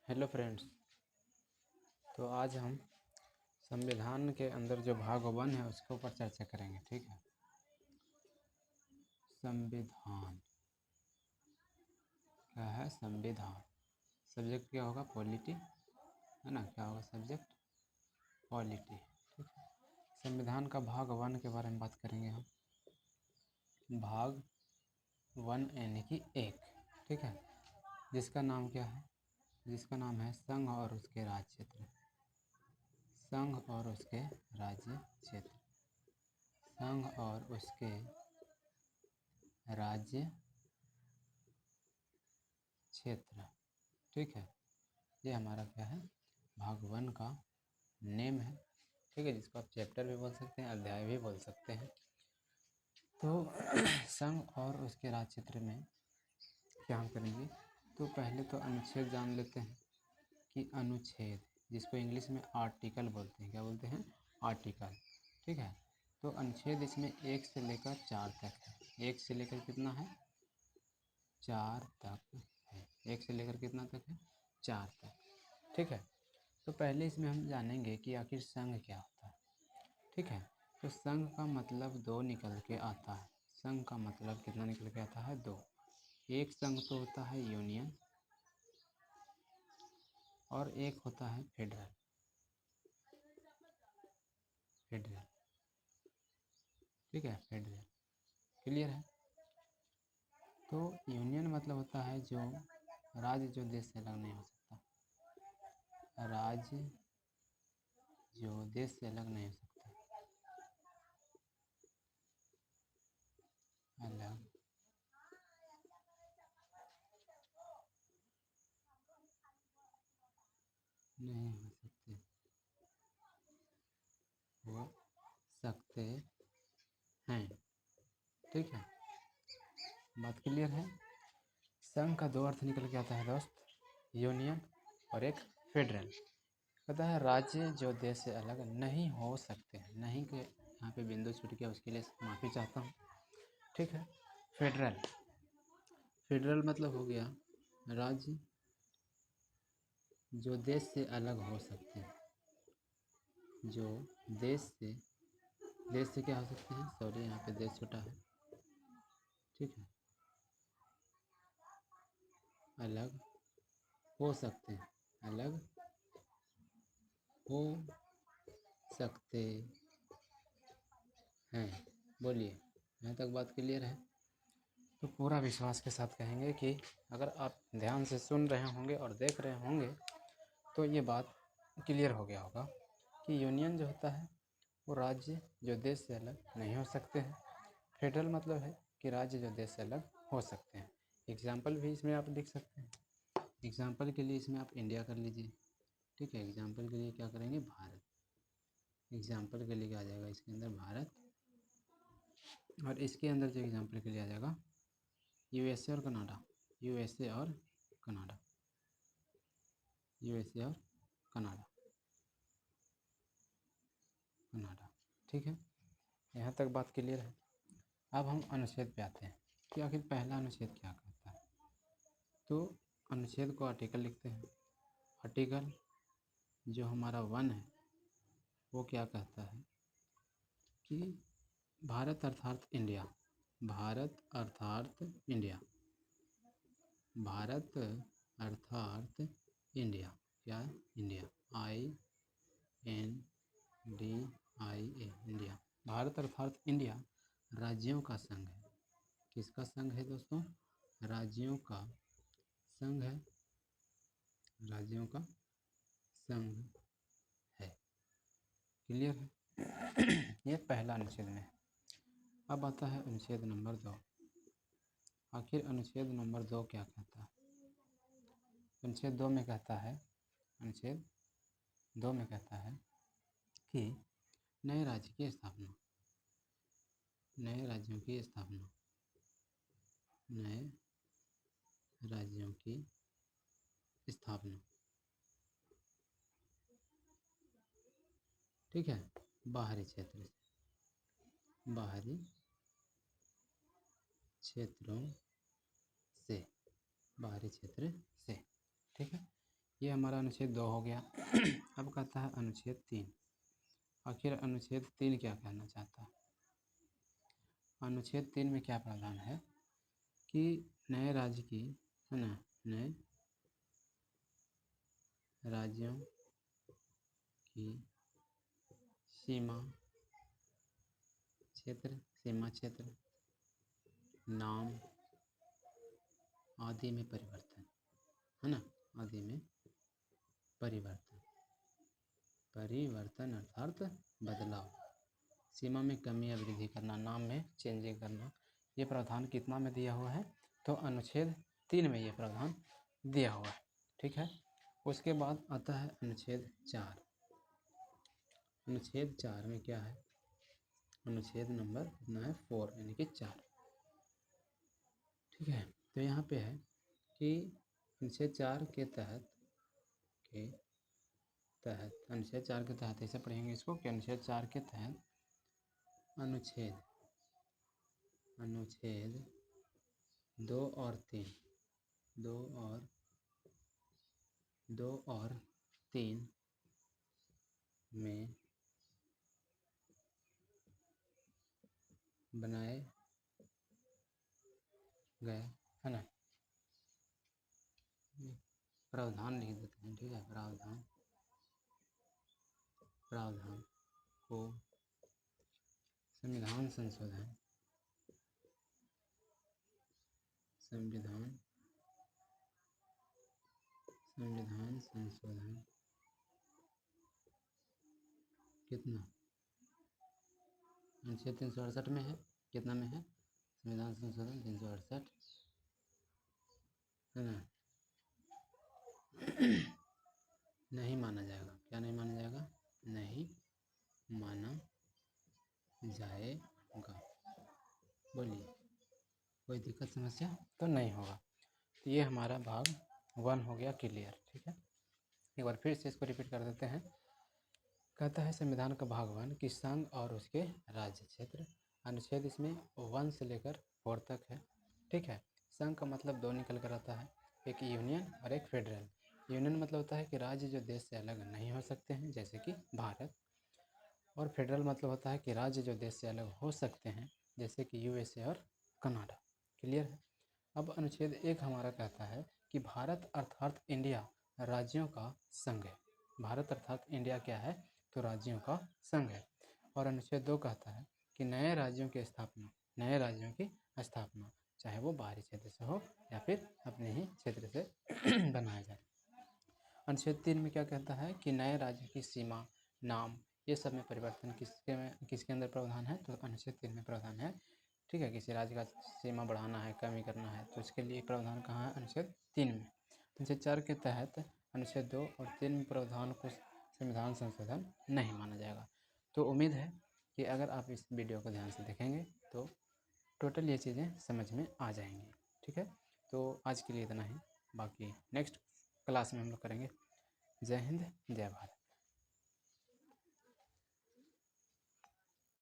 Hello friends. तो आज हम संविधान के अंदर जो भाग 1 है उसके ऊपर चर्चा करेंगे। ठीक है। संविधान क्या है? संविधान। सब्जेक्ट क्या होगा? पॉलिटी, है ना। क्या होगा सब्जेक्ट? पॉलिटी। ठीक है। संविधान का भाग 1 के बारे में बात करेंगे हम। भाग 1 यानी कि 1। ठीक है। जिसका नाम क्या है? जिसका नाम है संघ और उसके राज्य क्षेत्र। संघ और उसके राज्य क्षेत्र। संघ और उसके राज्य क्षेत्र। ठीक है। ये हमारा क्या है? भाग 1 का नेम है। ठीक है। जिसको आप चैप्टर भी बोल सकते हैं, अध्याय भी बोल सकते हैं। तो संघ और उसके राज्य क्षेत्र में क्या हम करेंगे? तो पहले तो अनुच्छेद जान लेते हैं कि अनुच्छेद, जिसको इंग्लिश में आर्टिकल बोलते हैं। क्या बोलते हैं? आर्टिकल। ठीक है। तो अनुच्छेद इसमें 1 से लेकर 4 तक है। 1 से लेकर कितना है? 4 तक है। 1 से लेकर कितना तक है? 4 तक। ठीक है। तो पहले इसमें हम जानेंगे कि आखिर संघ क्या होता है। ठीक है। तो संघ का मतलब 2 निकल के आता है। संघ का मतलब कितना निकल के आता है? 2। एक संघ तो होता है यूनियन और एक होता है फेडरल। फेडरल। ठीक है। फेडरल। क्लियर है? तो यूनियन मतलब होता है जो राज्य जो देश से अलग नहीं हो सकता। राज्य जो देश से अलग नहीं हो सकता। अलग नहीं हो सकते। हो सकते हैं। ठीक है। बात क्लियर है? संघ का 2 अर्थ निकल के आता है दोस्त, यूनियन और एक फेडरल। कहता है राज्य जो देश से अलग नहीं हो सकते हैं। नहीं के यहाँ पे बिंदु छूट गया, उसके लिए माफ़ी चाहता हूँ। ठीक है। फेडरल। फेडरल मतलब हो गया राज्य जो देश से अलग हो सकते हैं। जो देश से क्या हो सकते हैं? सॉरी, यहाँ पे देश छोटा है। ठीक है। अलग हो सकते हैं। अलग हो सकते हैं। बोलिए, यहाँ तक बात क्लियर है? तो पूरा विश्वास के साथ कहेंगे कि अगर आप ध्यान से सुन रहे होंगे और देख रहे होंगे तो ये बात क्लियर हो गया होगा कि यूनियन जो होता है वो राज्य जो देश से अलग नहीं हो सकते हैं। फेडरल मतलब है कि राज्य जो देश से अलग हो सकते हैं। एग्जाम्पल भी इसमें आप लिख सकते हैं। एग्जाम्पल के लिए इसमें आप इंडिया कर लीजिए। ठीक है। एग्जाम्पल के लिए क्या करेंगे? भारत। एग्जाम्पल के लिए क्या आ जाएगा इसके अंदर? भारत। और इसके अंदर जो एग्जाम्पल के लिए आ जाएगा यूएसए और कनाडा। यूएसए और कनाडा। यूएसए और कनाडा। कनाडा। ठीक है। यहाँ तक बात क्लियर है? अब हम अनुच्छेद पे आते हैं कि आखिर पहला अनुच्छेद क्या कहता है। तो अनुच्छेद को आर्टिकल लिखते हैं। आर्टिकल जो हमारा 1 है वो क्या कहता है कि भारत अर्थात इंडिया। भारत अर्थात इंडिया। भारत अर्थात इंडिया। क्या? इंडिया। INDIA। इंडिया। भारत अर्थात इंडिया राज्यों का संघ है। किसका संघ है दोस्तों? राज्यों का संघ है। राज्यों का संघ है। क्लियर है? ये पहला अनुच्छेद में है। अब आता है अनुच्छेद नंबर 2। आखिर अनुच्छेद नंबर 2 क्या कहता है? अनुच्छेद 2 में कहता है, अनुच्छेद 2 में कहता है कि नए राज्य की स्थापना। नए राज्यों की स्थापना। नए राज्यों की स्थापना। ठीक है। बाहरी क्षेत्र से। बाहरी क्षेत्रों से। बाहरी क्षेत्र से। ठीक है। ये हमारा अनुच्छेद 2 हो गया। अब कहता है अनुच्छेद 3। आखिर अनुच्छेद 3 क्या कहना चाहता है? अनुच्छेद 3 में क्या प्रावधान है कि नए राज्य की, है ना, नए राज्यों की सीमा क्षेत्र, नाम आदि में परिवर्तन, है ना, आदि में परिवर्तन अर्थात बदलाव, सीमा में कमी या वृद्धि करना, नाम में चेंजिंग करना, ये प्रावधान कितना में दिया हुआ है? तो अनुच्छेद 3 में ये प्रावधान दिया हुआ है। ठीक है। उसके बाद आता है अनुच्छेद 4। अनुच्छेद 4 में क्या है? अनुच्छेद नंबर कितना है? 4 यानी कि 4। ठीक है। तो यहाँ पे है कि अनुच्छेद 4 के तहत अनुच्छेद 4 के तहत ऐसे पढ़ेंगे इसको कि अनुच्छेद 4 के तहत अनुच्छेद 2 और 3 में बनाए गए, है ना, प्रावधान लिख देते हैं। ठीक है। प्रावधान को संविधान संशोधन कितना? अनुच्छेद 368 में है। कितना में है? संविधान संशोधन 368, है ना, नहीं माना जाएगा। क्या नहीं माना जाएगा? नहीं माना जाएगा। बोलिए, कोई दिक्कत समस्या तो नहीं होगा। तो ये हमारा भाग 1 हो गया क्लियर। ठीक है। एक बार फिर से इसको रिपीट कर देते हैं। कहता है संविधान का भाग 1 कि संघ और उसके राज्य क्षेत्र। अनुच्छेद इसमें 1 से लेकर 4 तक है। ठीक है। संघ का मतलब 2 निकल कर आता है, एक यूनियन और एक फेडरल। यूनियन मतलब होता है कि राज्य जो देश से अलग नहीं हो सकते हैं, जैसे कि भारत। और फेडरल मतलब होता है कि राज्य जो देश से अलग हो सकते हैं, जैसे कि यूएसए और कनाडा। क्लियर है। अब अनुच्छेद 1 हमारा कहता है कि भारत अर्थात इंडिया राज्यों का संघ है। भारत अर्थात इंडिया क्या है? तो राज्यों का संघ है। और अनुच्छेद 2 कहता है कि नए राज्यों की स्थापना चाहे वो बाहरी क्षेत्र से हो या फिर अपने ही क्षेत्र से बनाया जाए। अनुच्छेद 3 में क्या कहता है कि नए राज्य की सीमा, नाम, ये सब में परिवर्तन किसके अंदर प्रावधान है? तो अनुच्छेद 3 में प्रावधान है। ठीक है। किसी राज्य का सीमा बढ़ाना है, कमी करना है, तो इसके लिए प्रावधान कहाँ है? अनुच्छेद 3 में। अनुच्छेद 4 के तहत अनुच्छेद 2 और 3 में प्रावधान को संविधान संशोधन नहीं माना जाएगा। तो उम्मीद है कि अगर आप इस वीडियो को ध्यान से देखेंगे तो टोटल ये चीज़ें समझ में आ जाएंगी। ठीक है। तो आज के लिए इतना ही, बाकी नेक्स्ट क्लास में हम लोग करेंगे। जय हिंद, जय भारत।